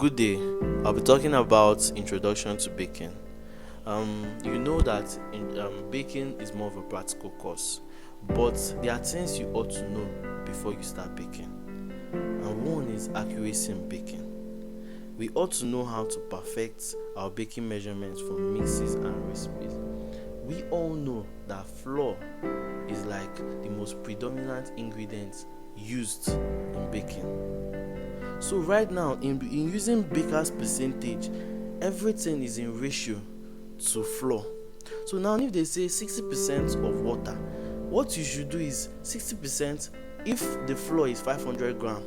Good day. I'll be talking about introduction to baking. You know that baking is more of a practical course, but there are things you ought to know before you start baking. And one is accuracy in baking. We ought to know how to perfect our baking measurements for mixes and recipes. We all know that flour is like the most predominant ingredient used in baking. So right now, in using baker's percentage, everything is in ratio to flour. So now if they say 60% of water, what you should do is 60% if the flour is 500 gram.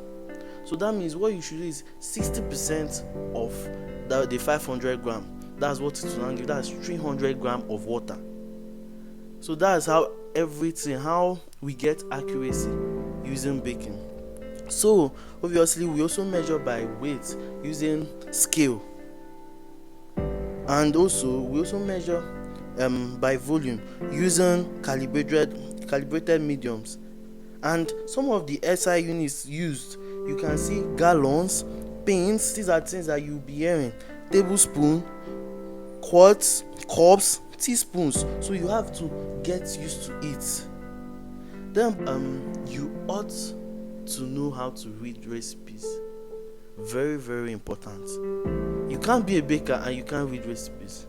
So that means what you should do is 60% of the 500 gram. That's what it will now give. That's 300 gram of water. So that's how we get accuracy using baking. So obviously we also measure by weight using scale, and also we also measure by volume using calibrated mediums. And some of the SI units used, you can see gallons, pints. These are things that you'll be hearing: tablespoon, quarts, cups, teaspoons. So you have to get used to it. Then you ought to know how to read recipes. Very, very important. You can't be a baker and you can't read recipes.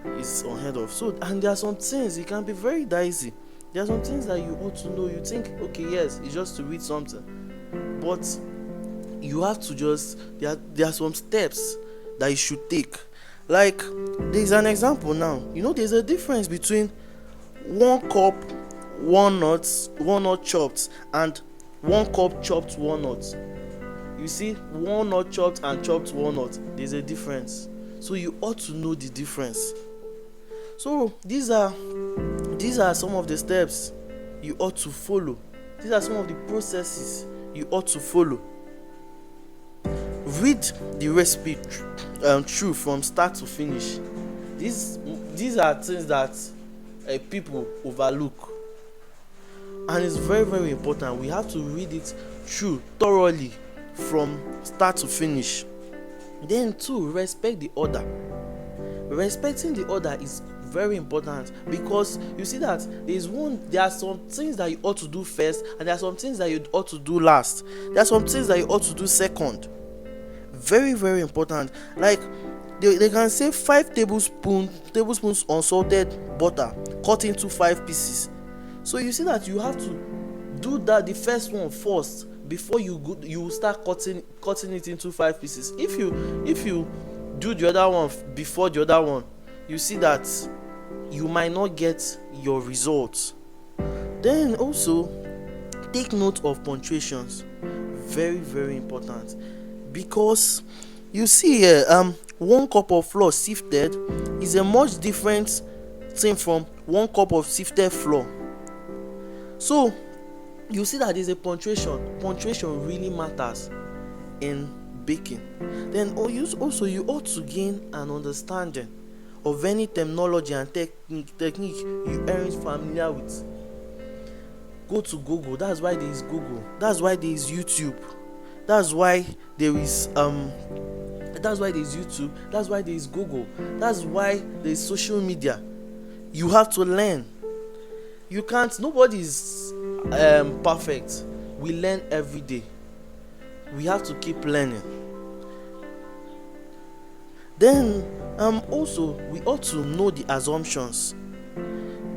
It's unheard of. So, and there are some things, it can be very dicey. There are some things that you ought to know. You think, okay, yes, it's just to read something, but you have to there are some steps that you should take. Like, there's an example now. There's a difference between 1 cup walnut chopped and 1 cup chopped walnut. You see, walnut chopped and chopped walnut, there's a difference. So you ought to know the difference. So these are some of the steps you ought to follow. These are some of the processes you ought to follow. Read the recipe through from start to finish. These are things that people overlook, and it's very, very important. We have to read it through thoroughly from start to finish. Then too, respect the order. Respecting the order is very important, because you see that there are some things that you ought to do first, and there are some things that you ought to do last. There are some things that you ought to do second. Very, very important. Like they can say 5 tablespoons unsalted butter cut into 5 pieces. So you see that you have to do that, the first one first, before you start cutting it into 5 pieces. If you do the other one before the other one, you see that you might not get your results. Then also take note of punctuations. Very, very important, because you see here 1 cup of flour sifted is a much different thing from 1 cup of sifted flour. So you see that there's a punctuation really matters in baking. Then also you ought to gain an understanding of any terminology and technique you aren't familiar with. Go to Google. That's why there is Google. That's why there is YouTube. That's why there is YouTube. That's why there is Google. That's why there is social media. You have to learn. Nobody is perfect. We learn every day. We have to keep learning. Then also we ought to know the assumptions.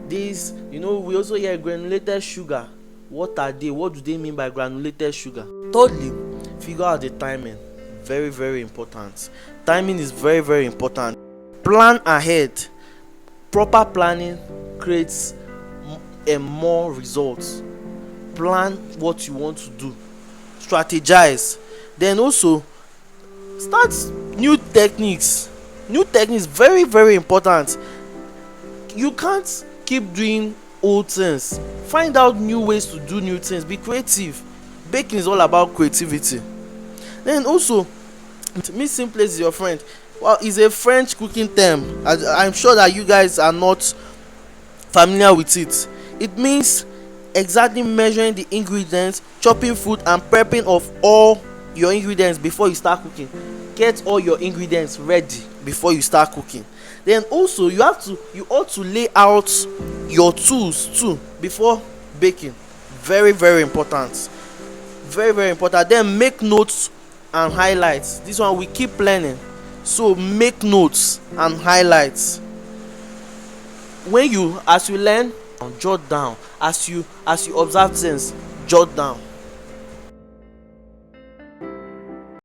We also hear granulated sugar. What are they? What do they mean by granulated sugar? Thirdly, figure out the timing. Very, very important. Timing is very, very important. Plan ahead. Proper planning creates more results. Plan what you want to do. Strategize. Then also start new techniques. Very, very important. You can't keep doing old things. Find out new ways to do new things. Be creative. Baking is all about creativity. Then also, missing place is your friend. Well, it's a French cooking term. I'm sure that you guys are not familiar with it. It means exactly measuring the ingredients, chopping food, and prepping of all your ingredients before you start cooking. Get all your ingredients ready before you start cooking. Then also you ought to lay out your tools too before baking. Very very important, very very important. Then make notes and highlights. This one we keep learning, so make notes and highlights. When you, as you learn, jot down. As you observe things, jot down.